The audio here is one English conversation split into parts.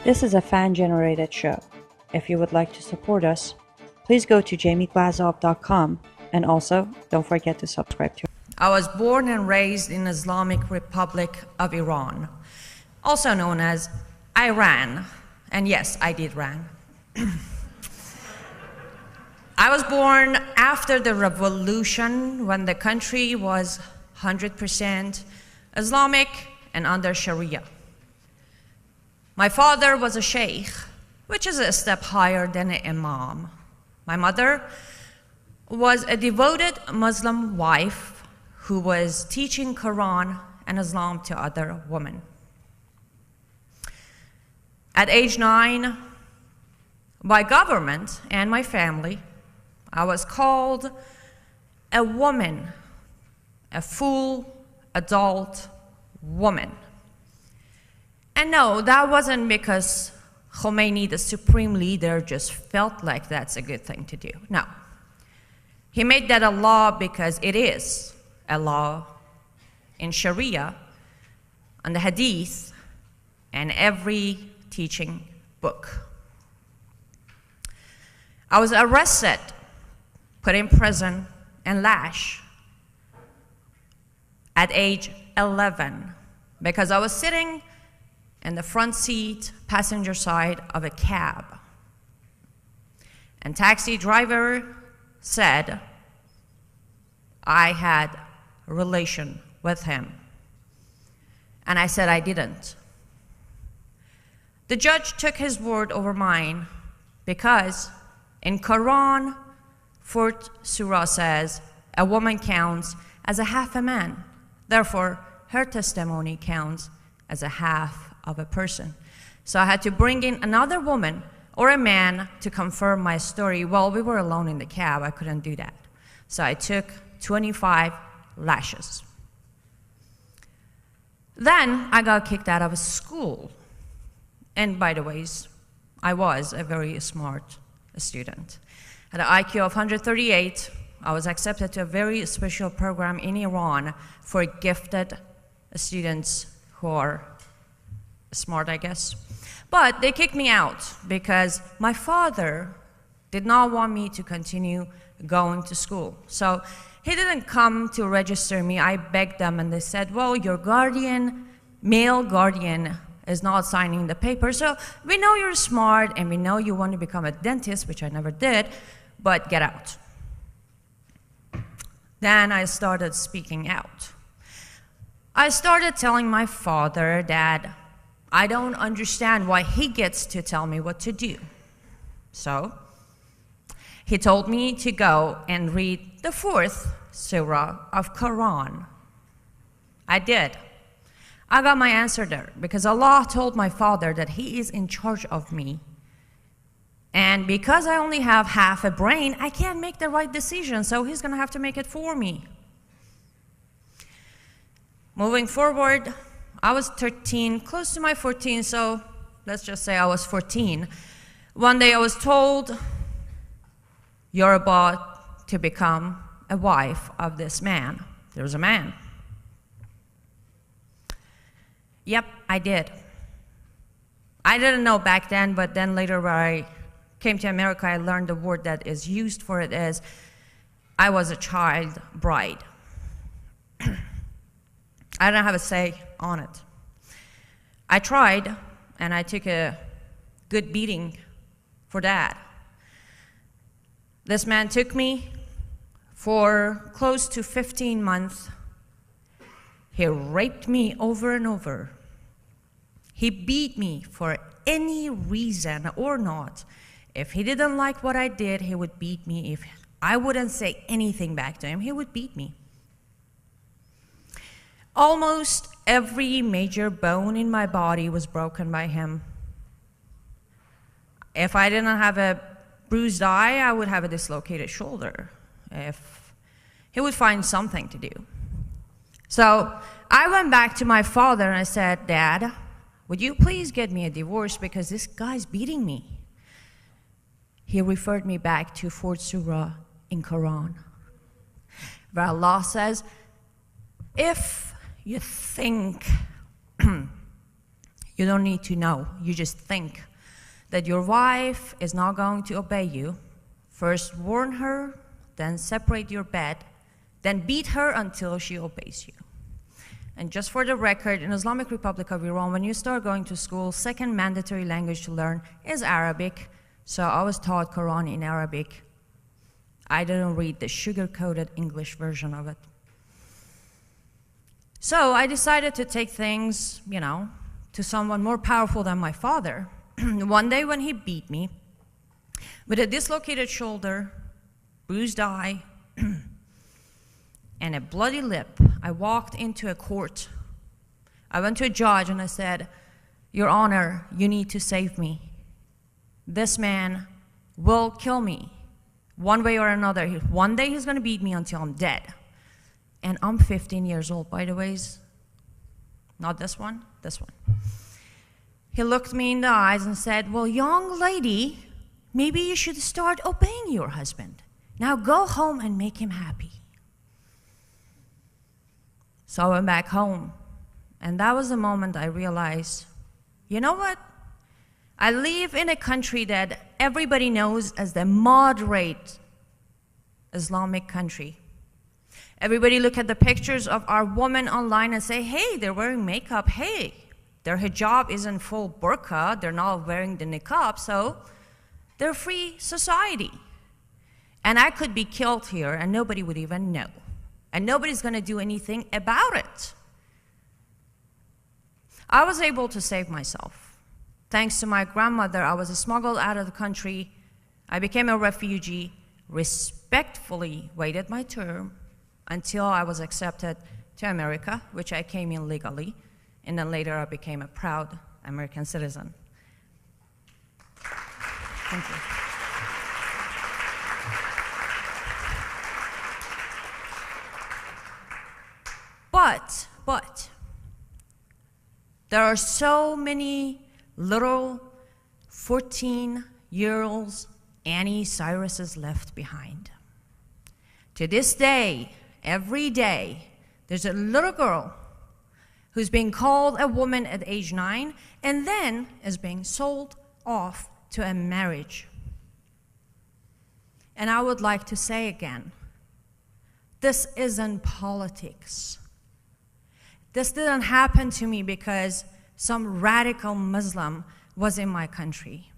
This is a fan-generated show. If you would like to support us, please go to jamieglazoff.com and also don't forget to subscribe to. I was born and raised in Islamic Republic of Iran, also known as Iran. And yes, I did ran. I was born after the revolution when the country was 100% Islamic and under Sharia. My father was a sheikh, which is a step higher than an imam. My mother was a devoted Muslim wife who was teaching Quran and Islam to other women. At age 9, by government and my family, I was called a woman, a full adult woman. And no, that wasn't because Khomeini, the supreme leader, just felt like that's a good thing to do. No. He made that a law because it is a law in Sharia, and the Hadith, and every teaching book. I was arrested, put in prison, and lashed at age 11 because I was sitting in the front seat, passenger side of a cab. And taxi driver said I had a relation with him. And I said I didn't. The judge took his word over mine because in Quran, 4th surah says, a woman counts as a half a man. Therefore, her testimony counts as a half of a person. So I had to bring in another woman or a man to confirm my story. Well, we were alone in the cab, I couldn't do that. So I took 25 lashes. Then I got kicked out of school. And by the way, I was a very smart student. At an IQ of 138, I was accepted to a very special program in Iran for gifted students who are smart, I guess. But they kicked me out because my father did not want me to continue going to school. So he didn't come to register me. I begged them and they said, well, your guardian, male guardian, is not signing the paper. So we know you're smart and we know you want to become a dentist, which I never did, but get out. Then I started speaking out. I started telling my father that I don't understand why he gets to tell me what to do. So he told me to go and read the 4th surah of Quran. I did. I got my answer there because Allah told my father that he is in charge of me. And because I only have half a brain, I can't make the right decision, so he's gonna have to make it for me. Moving forward, I was 13, close to my 14, so let's just say I was 14. One day I was told, you're about to become a wife of this man. There's a man. Yep, I did. I didn't know back then, but then later when I came to America, I learned the word that is used for it is, I was a child bride. I didn't have a say on it. I tried, and I took a good beating for that. This man took me for close to 15 months. He raped me over and over. He beat me for any reason or not. If he didn't like what I did, he would beat me. If I wouldn't say anything back to him, he would beat me. Almost every major bone in my body was broken by him. If I didn't have a bruised eye, I would have a dislocated shoulder. He would find something to do. So I went back to my father and I said, Dad, would you please get me a divorce because this guy's beating me? He referred me back to 4th surah in Quran, where Allah says, if you think You don't need to know. You just think that your wife is not going to obey you. First warn her, then separate your bed, then beat her until she obeys you. And just for the record, in Islamic Republic of Iran, when you start going to school, second mandatory language to learn is Arabic. So I was taught Quran in Arabic. I didn't read the sugar-coated English version of it. So I decided to take things, to someone more powerful than my father. One day when he beat me, with a dislocated shoulder, bruised eye, and a bloody lip, I walked into a court. I went to a judge and I said, "Your Honor, you need to save me. This man will kill me one way or another. One day he's going to beat me until I'm dead." And I'm 15 years old, by the way. Not this one, this one. He looked me in the eyes and said, "Well, young lady, maybe you should start obeying your husband. Now go home and make him happy." So I went back home, and that was the moment I realized, you know what? I live in a country that everybody knows as the moderate Islamic country. Everybody look at the pictures of our women online and say, hey, they're wearing makeup. Hey, their hijab isn't full burqa. They're not wearing the niqab, so they're free society. And I could be killed here and nobody would even know. And nobody's going to do anything about it. I was able to save myself. Thanks to my grandmother, I was smuggled out of the country. I became a refugee, respectfully waited my term until I was accepted to America, which I came in legally, and then later I became a proud American citizen. Thank you. But, there are so many little 14-year-olds Annie Cyruses left behind. To this day, every day, there's a little girl who's being called a woman at age 9 and then is being sold off to a marriage. And I would like to say again, this isn't politics. This didn't happen to me because some radical Muslim was in my country.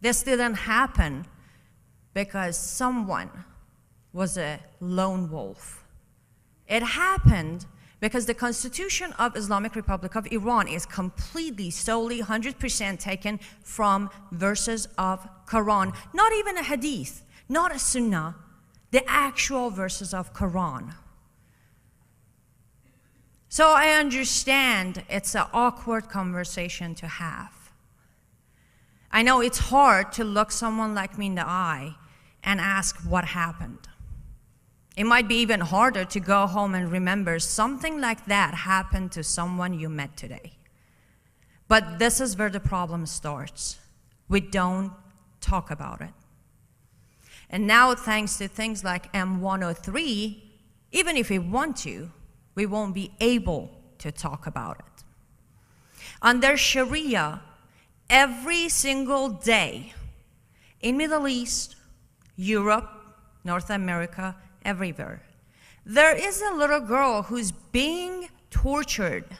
This didn't happen because someone was a lone wolf. It happened because the Constitution of Islamic Republic of Iran is completely, solely, 100% taken from verses of Quran. Not even a hadith, not a sunnah, the actual verses of Quran. So I understand it's an awkward conversation to have. I know it's hard to look someone like me in the eye and ask what happened. It might be even harder to go home and remember something like that happened to someone you met today. But this is where the problem starts. We don't talk about it. And now, thanks to things like M103, even if we want to, we won't be able to talk about it. Under Sharia, every single day in Middle East, Europe, North America, everywhere, there is a little girl who's being tortured.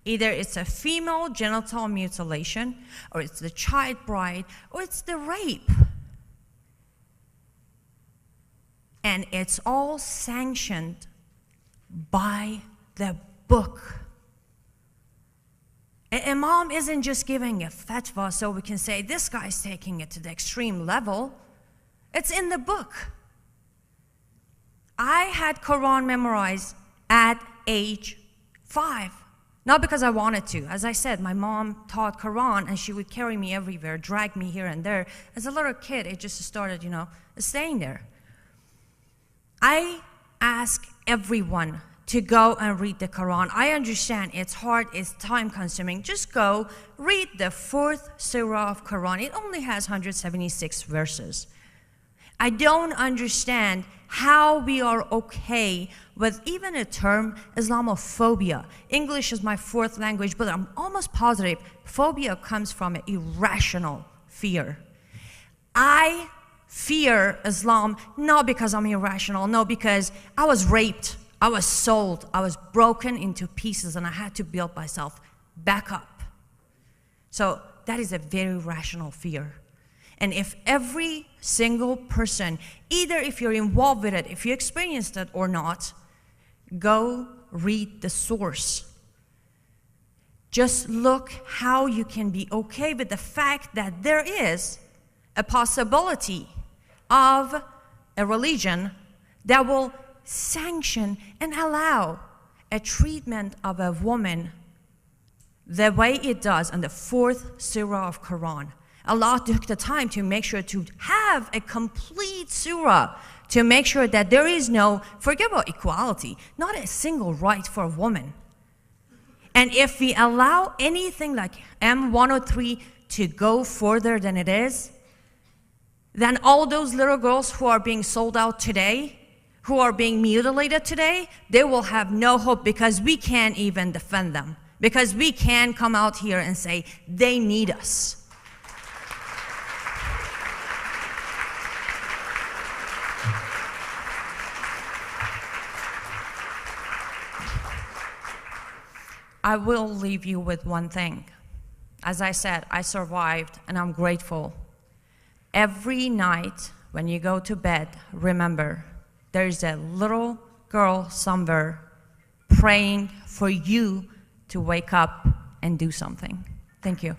Either it's a female genital mutilation, or it's the child bride, or it's the rape. And it's all sanctioned by the book. An imam isn't just giving a fatwa so we can say this guy's taking it to the extreme level. It's in the book. I had Quran memorized at age 5. Not because I wanted to. As I said, my mom taught Quran and she would carry me everywhere, drag me here and there. As a little kid, it just started, staying there. I ask everyone to go and read the Quran. I understand it's hard, it's time consuming. Just go read the 4th surah of Quran. It only has 176 verses. I don't understand how we are okay with even a term Islamophobia. English is my fourth language, but I'm almost positive phobia comes from an irrational fear. I fear Islam not because I'm irrational, no, because I was raped, I was sold, I was broken into pieces, and I had to build myself back up. So that is a very rational fear. And if every single person, either if you're involved with it, if you experienced it or not, go read the source. Just look how you can be okay with the fact that there is a possibility of a religion that will sanction and allow a treatment of a woman the way it does in the 4th surah of Quran. Allah took the time to make sure to have a complete surah to make sure that there is no, forget about equality, not a single right for a woman. And if we allow anything like M103 to go further than it is, then all those little girls who are being sold out today, who are being mutilated today, they will have no hope because we can't even defend them. Because we can come out here and say, they need us. I will leave you with one thing. As I said, I survived and I'm grateful. Every night when you go to bed, remember, there's a little girl somewhere praying for you to wake up and do something. Thank you.